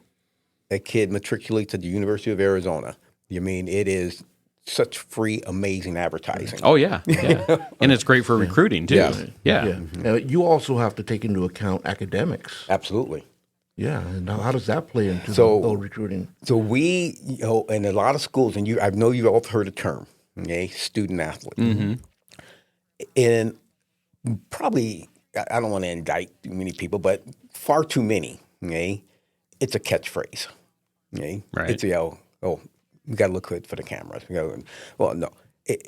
that kid matriculates at the University of Arizona. It is such free, amazing advertising. Oh, yeah. And it's great for recruiting, too. Yeah. You also have to take into account academics. Absolutely. Yeah. And how does that play into the recruiting? So we, in a lot of schools, and I know you've all heard the term, student athlete. Mm-hmm. And probably, I don't want to indict too many people, but far too many, it's a catchphrase. Right. It's we got to look good for the cameras. Well, no.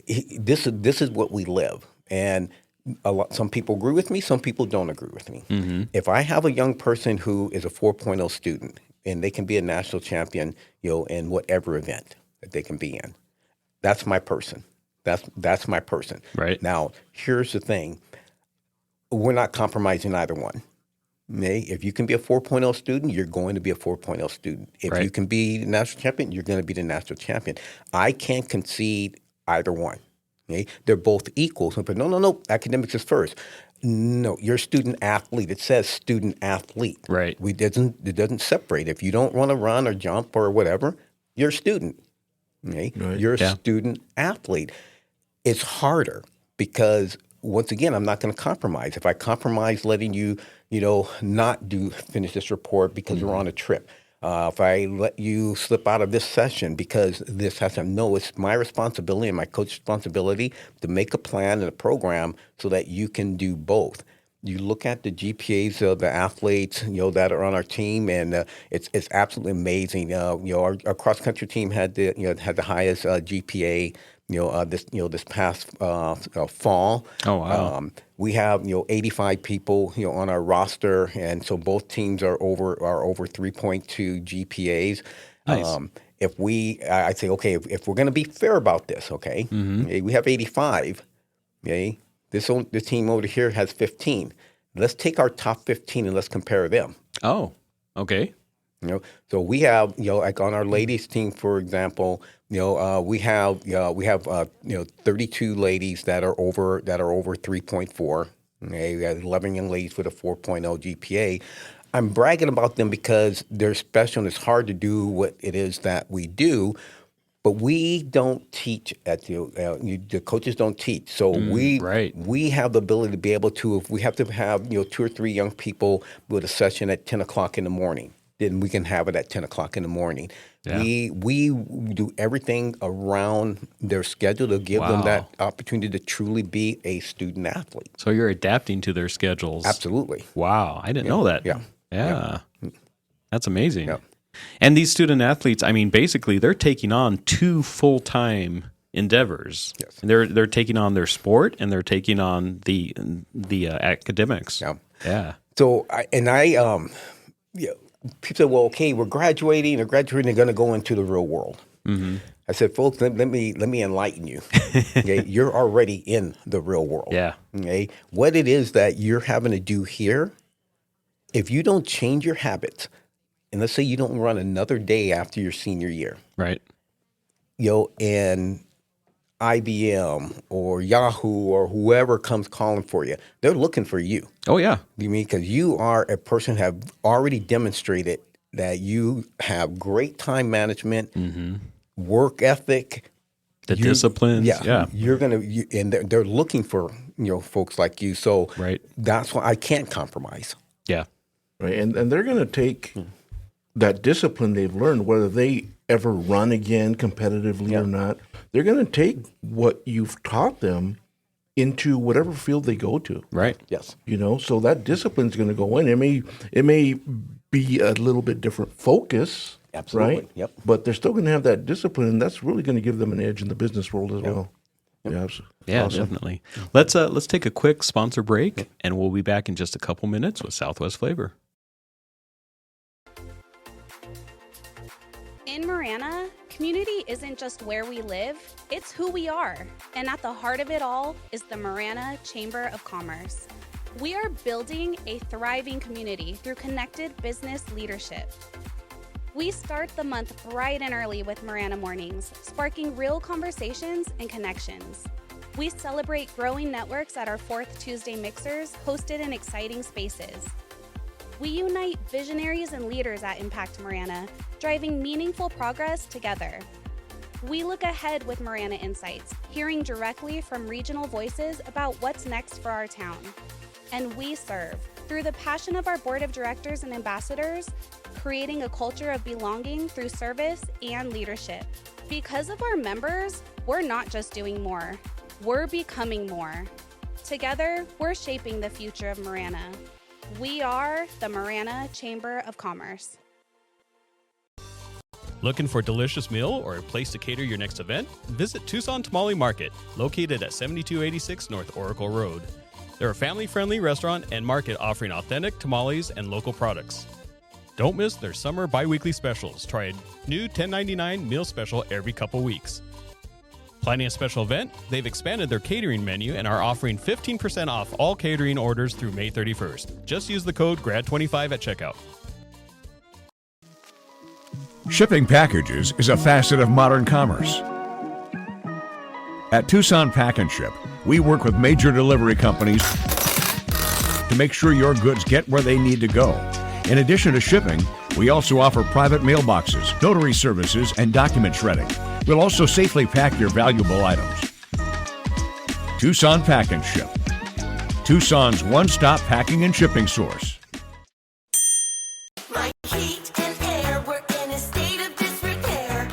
This is what we live, and Some people agree with me, some people don't agree with me. If I have a young person who is a 4.0 student and they can be a national champion, in whatever event that they can be in, that's my person. That's my person. Right. Now, here's the thing. We're not compromising either one. Okay? If you can be a 4.0 student, you're going to be a 4.0 student. If you can be the national champion, you're going to be the national champion. I can't concede either one. Okay? They're both equal. So, but no, academics is first. No, you're a student athlete. It says student athlete. Right. It doesn't separate. If you don't want to run or jump or whatever, you're a student. Okay? Right. You're a student athlete. It's harder because, once again, I'm not going to compromise. If I compromise letting you, not finish this report because we're on a trip, if I let you slip out of this session because this has to, no, it's my responsibility and my coach's responsibility to make a plan and a program so that you can do both. You look at the GPAs of the athletes, that are on our team, and it's absolutely amazing. Our cross country team had the highest GPA. This past fall. Oh wow! We have 85 people on our roster, and so both teams are over 3.2 GPAs. Nice. I'd say, okay, if we're going to be fair about this, okay, we have 85. Okay, this team over here has 15. Let's take our top 15 and let's compare them. Oh, okay. So we have, like on our ladies team, for example, we have 32 ladies that are over 3.4. Okay? We have 11 young ladies with a 4.0 GPA. I'm bragging about them because they're special and it's hard to do what it is that we do. But we don't teach at the coaches don't teach. So we have the ability to be able to, if we have to have 2 or 3 young people with a session at 10 o'clock in the morning, then we can have it at 10 o'clock in the morning. Yeah. We do everything around their schedule to give them that opportunity to truly be a student athlete. So you're adapting to their schedules. Absolutely. Wow. I didn't know that. Yeah. That's amazing. Yeah. And these student athletes, I mean, basically they're taking on 2 full-time endeavors. Yes. And they're taking on their sport and they're taking on the academics. Yeah. Yeah. So people say, well, okay, we're graduating, they're going to go into the real world. Mm-hmm. I said, folks, let me enlighten you. Okay? You're already in the real world. Yeah. Okay? What it is that you're having to do here, if you don't change your habits, and let's say you don't run another day after your senior year. Right. And IBM or Yahoo or whoever comes calling for you, they're looking for you. Oh, yeah. You mean because you are a person who have already demonstrated that you have great time management, work ethic, the disciplines. Yeah. You're and they're looking for folks like you. So that's why I can't compromise. Yeah. Right. And they're going to take that discipline they've learned, whether they ever run again competitively or not, they're going to take what you've taught them into whatever field they go to. Right. Yes. So that discipline is going to go in. It may be a little bit different focus. Absolutely. Right? Yep. But they're still going to have that discipline, and that's really going to give them an edge in the business world as well. Yep. Yeah, awesome. Definitely. Let's take a quick sponsor break, and we'll be back in just a couple minutes with Southwest Flavor. In Marana, community isn't just where we live, it's who we are. And at the heart of it all is the Marana Chamber of Commerce. We are building a thriving community through connected business leadership. We start the month bright and early with Marana Mornings, sparking real conversations and connections. We celebrate growing networks at our 4th Tuesday mixers, hosted in exciting spaces. We unite visionaries and leaders at Impact Marana, driving meaningful progress together. We look ahead with Marana Insights, hearing directly from regional voices about what's next for our town. And we serve, through the passion of our board of directors and ambassadors, creating a culture of belonging through service and leadership. Because of our members, we're not just doing more, we're becoming more. Together, we're shaping the future of Marana. We are the Marana Chamber of Commerce. Looking for a delicious meal or a place to cater your next event? Visit Tucson Tamale Market, located at 7286 North Oracle Road. They're a family-friendly restaurant and market offering authentic tamales and local products. Don't miss their summer bi-weekly specials. Try a new $10.99 meal special every couple weeks. Planning a special event? They've expanded their catering menu and are offering 15% off all catering orders through May 31st. Just use the code GRAD25 at checkout. Shipping packages is a facet of modern commerce. At Tucson Pack and Ship, we work with major delivery companies to make sure your goods get where they need to go. In addition to shipping, we also offer private mailboxes, notary services, and document shredding. We'll also safely pack your valuable items. Tucson Pack and Ship, Tucson's one-stop packing and shipping source. My heat and air were in a state of disrepair.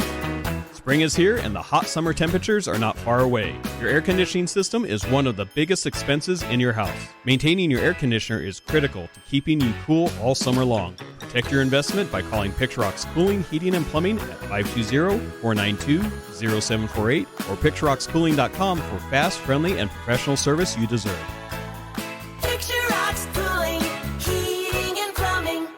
Spring is here and the hot summer temperatures are not far away. Your air conditioning system is one of the biggest expenses in your house. Maintaining your air conditioner is critical to keeping you cool all summer long. Protect your investment by calling Picturox Cooling, Heating, and Plumbing at 520-492-0748 or picturoxcooling.com for fast, friendly, and professional service you deserve. Picture rocks, cooling, heating, and plumbing.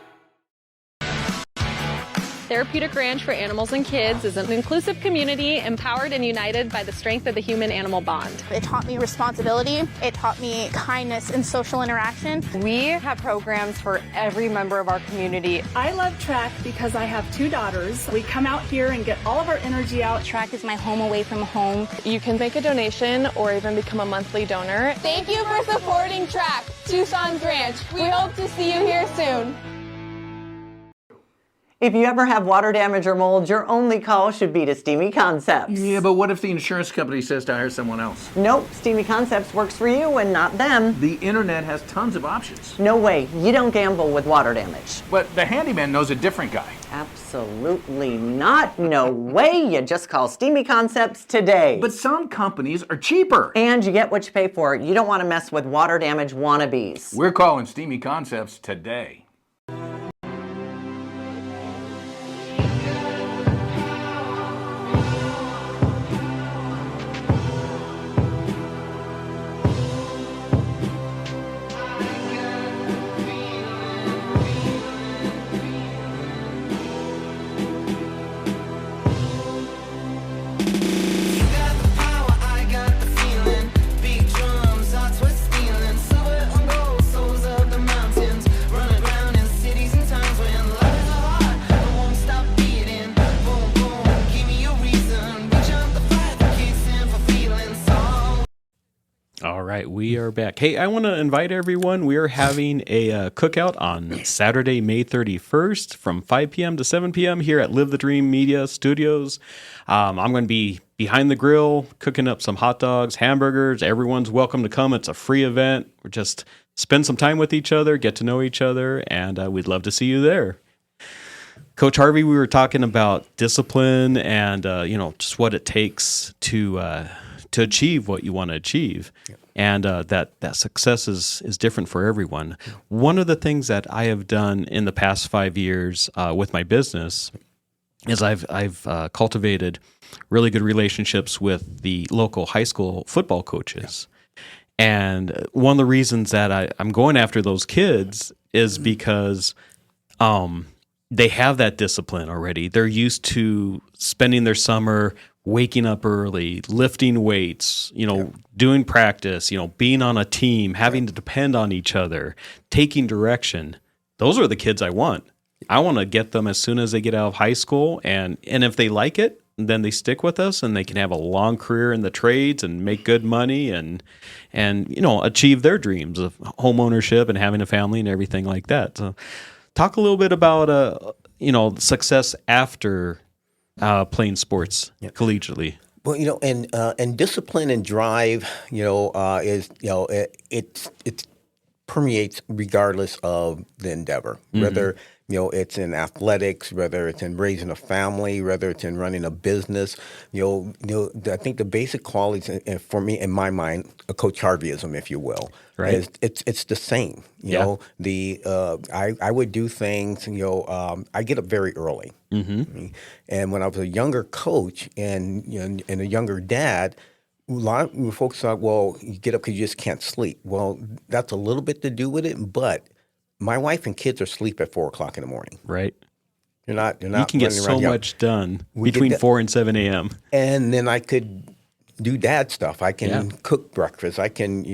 Therapeutic Ranch for Animals and Kids is an inclusive community empowered and united by the strength of the human-animal bond. It taught me responsibility. It taught me kindness and social interaction. We have programs for every member of our community. I love track because I have 2 daughters. We come out here and get all of our energy out. Track is my home away from home. You can make a donation or even become a monthly donor. Thank you for supporting track, Tucson's Ranch. We hope to see you here soon. If you ever have water damage or mold, your only call should be to Steamy Concepts. Yeah, but what if the insurance company says to hire someone else? Nope, Steamy Concepts works for you and not them. The internet has tons of options. No way, you don't gamble with water damage. But the handyman knows a different guy. Absolutely not. No way, you just call Steamy Concepts today. But some companies are cheaper. And you get what you pay for. You don't want to mess with water damage wannabes. We're calling Steamy Concepts today. All right, we are back. Hey, I want to invite everyone. We are having a cookout on Saturday, May 31st from 5 p.m. to 7 p.m. here at Live the Dream Media Studios. I'm going to be behind the grill, cooking up some hot dogs, hamburgers. Everyone's welcome to come. It's a free event. We're just spend some time with each other, get to know each other, and we'd love to see you there. Coach Harvey, we were talking about discipline and just what it takes to achieve what you want to achieve. Yeah. And that success is different for everyone. One of the things that I have done in the past 5 years with my business is I've cultivated really good relationships with the local high school football coaches. Yeah. And one of the reasons that I'm going after those kids is because they have that discipline already. They're used to spending their summer waking up early, lifting weights, doing practice, being on a team, having to depend on each other, taking direction. Those are the kids I want. I want to get them as soon as they get out of high school, and if they like it, then they stick with us and they can have a long career in the trades and make good money and achieve their dreams of home ownership and having a family and everything like that. So talk a little bit about success after playing sports collegiately. Well, and discipline and drive, is it permeates regardless of the endeavor, whether it's in athletics, whether it's in raising a family, whether it's in running a business. I think the basic qualities for me, in my mind, a Coach Harveyism, if you will, right? It's the same. I would do things. I get up very early, and when I was a younger coach and a younger dad, A lot of folks thought, well, you get up because you just can't sleep. Well, that's a little bit to do with it, but my wife and kids are asleep at 4 o'clock in the morning. Right. You're not. You can get running so around. much done between 4 and 7 a.m. And then I could do dad stuff. I can cook breakfast. I can,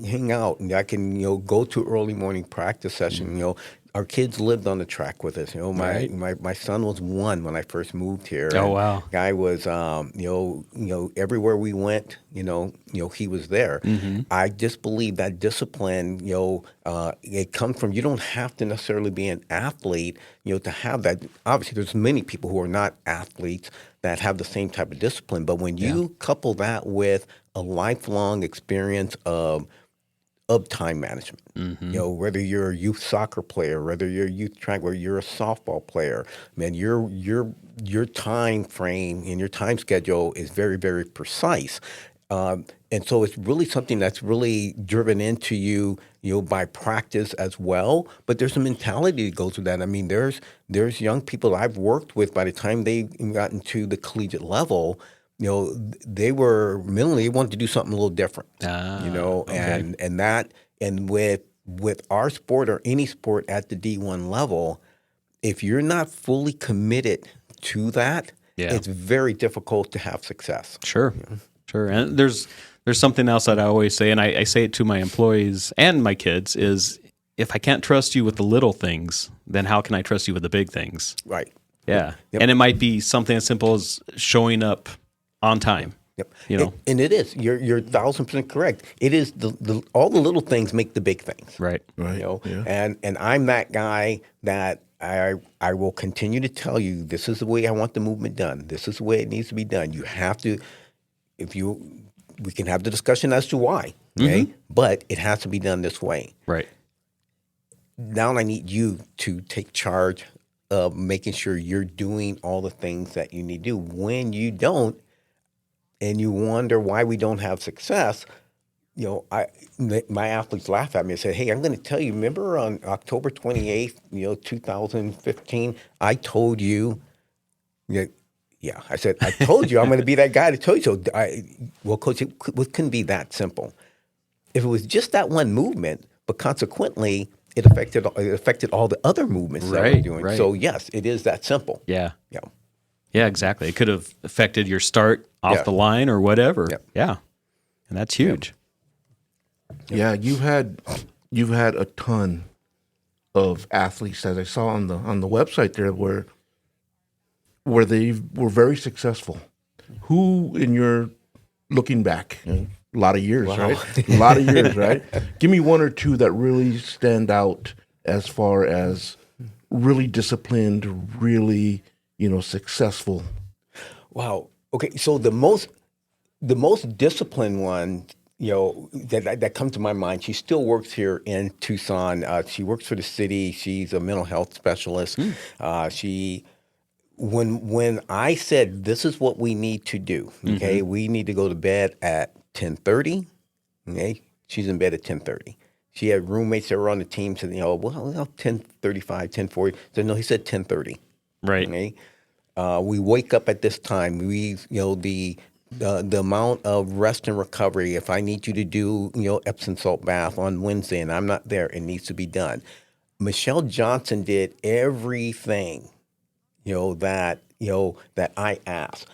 hang out, and I can, go to early morning practice session. Our kids lived on the track with us. My son was 1 when I first moved here. Oh, wow. Guy was, everywhere we went, he was there. Mm-hmm. I just believe that discipline, it comes from, you don't have to necessarily be an athlete, to have that. Obviously, there's many people who are not athletes that have the same type of discipline. But when you couple that with a lifelong experience of time management, whether you're a youth soccer player, whether you're a youth track, whether you're a softball player, man, your time frame and your time schedule is very, very precise. And so it's really something that's really driven into you, by practice as well. But there's a mentality that goes with that. I mean, there's young people I've worked with by the time they got into the collegiate level, they were mentally wanted to do something a little different. Okay. And with our sport or any sport at the D1 level, if you're not fully committed to that, it's very difficult to have success. Sure. Sure. And there's something else that I always say, and I say it to my employees and my kids, is if I can't trust you with the little things, then how can I trust you with the big things? Right. Yeah. Yep. And it might be something as simple as showing up on time. Yep. You know? And it is. You're 1,000% correct. It is all the little things make the big things. Right. Right. And I'm that guy that I will continue to tell you, this is the way I want the movement done. This is the way it needs to be done. You have to, we can have the discussion as to why, okay? But it has to be done this way. Right. Now I need you to take charge of making sure you're doing all the things that you need to do. When you don't, and you wonder why we don't have success, my athletes laugh at me and say, hey, I'm going to tell you, remember on October 28th, 2015, I told you, I said, I told you I'm going to be that guy to tell you so. Well, Coach, it couldn't be that simple. If it was just that one movement, but consequently, it affected all the other movements that we're doing. Right. So, yes, it is that simple. Yeah. Yeah. Yeah, exactly. It could have affected your start off the line or whatever. Yep. Yeah. And that's huge. Yeah, you've had a ton of athletes, as I saw on the website there, where they were very successful. Who, in your looking back, a lot of years, right? A lot of years, right? Give me one or two that really stand out as far as really disciplined, really, successful. Wow. Okay. So the most disciplined one, that comes to my mind, she still works here in Tucson. She works for the city. She's a mental health specialist. When I said, this is what we need to do, okay, we need to go to bed at 10:30, okay, she's in bed at 10:30. She had roommates that were on the team said, 10:35, 10:40. So no, he said 10:30. Right. Okay. We wake up at this time. The amount of rest and recovery. If I need you to do, Epsom salt bath on Wednesday and I'm not there, it needs to be done. Michelle Johnson did everything, that I asked.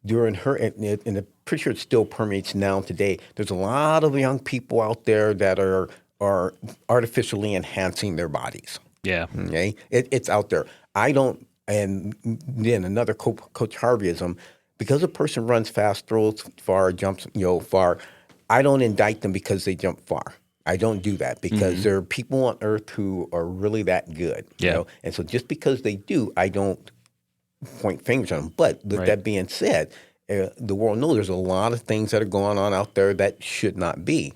During her, and I'm pretty sure it still permeates now today, there's a lot of young people out there that are artificially enhancing their bodies. Yeah. Okay? It's out there. I don't, and then another Coach Harveyism, because a person runs fast, throws far, jumps far, I don't indict them because they jump far. I don't do that because there are people on earth who are really that good. Yeah. And so just because they do, I don't point fingers at them. But with that being said, the world knows there's a lot of things that are going on out there that should not be.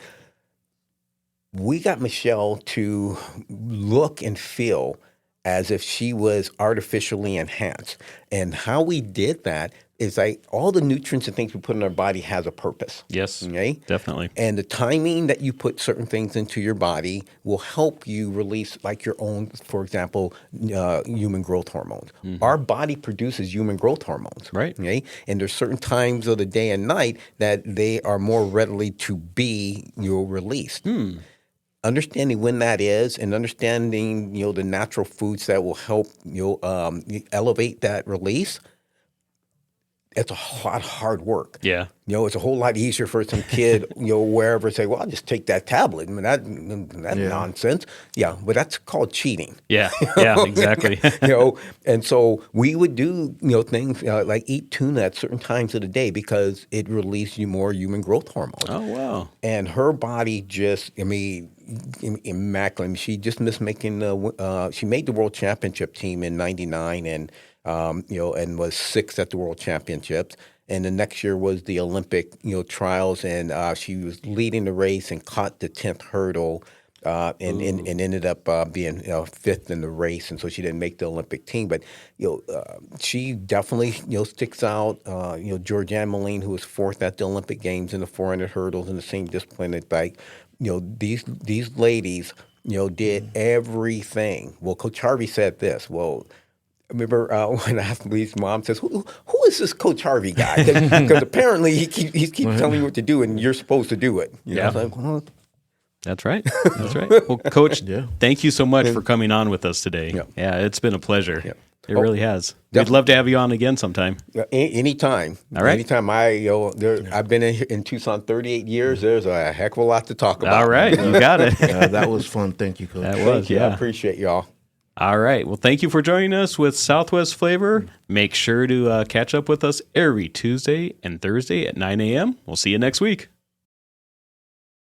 We got Michelle to look and feel as if she was artificially enhanced. And how we did that it's like all the nutrients and things we put in our body has a purpose. Yes, okay? definitely. And the timing that you put certain things into your body will help you release, like your own, for example, human growth hormones. Our body produces human growth hormones. Right. Okay? And there's certain times of the day and night that they are more readily to be released. Understanding when that is, and understanding the natural foods that will help elevate that release. It's a lot of hard work. Yeah. It's a whole lot easier for some kid, wherever, say, well, I'll just take that tablet. I mean, that's nonsense. Yeah, but that's called cheating. Yeah, yeah, exactly. And so we would do, things like eat tuna at certain times of the day because it released you more human growth hormones. Oh, wow. And her body just, immaculate. She just missed making she made the world championship team in '99 and was sixth at the World Championships. And the next year was the Olympic, trials, and she was leading the race and caught the 10th hurdle, and ended up being fifth in the race, and so she didn't make the Olympic team. But she definitely sticks out. Georgianne Moline, who was fourth at the Olympic Games in the 400 hurdles in the same discipline, it's like these ladies did everything. Well, Coach Harvey said this. Well, I remember when athlete's mom says, who is this Coach Harvey guy? Because apparently he keeps telling you what to do and you're supposed to do it. Yeah. Like, well, that's right. That's right. Well, Coach, thank you so much for coming on with us today. Yeah, it's been a pleasure. Yeah. It really has. We'd love to have you on again sometime. Anytime. All right. Anytime. I've been in Tucson 38 years. There's a heck of a lot to talk about. All right. You got it. That was fun. Thank you, Coach. That was, I appreciate y'all. All right. Well, thank you for joining us with Southwest Flavor. Make sure to catch up with us every Tuesday and Thursday at 9 a.m. We'll see you next week.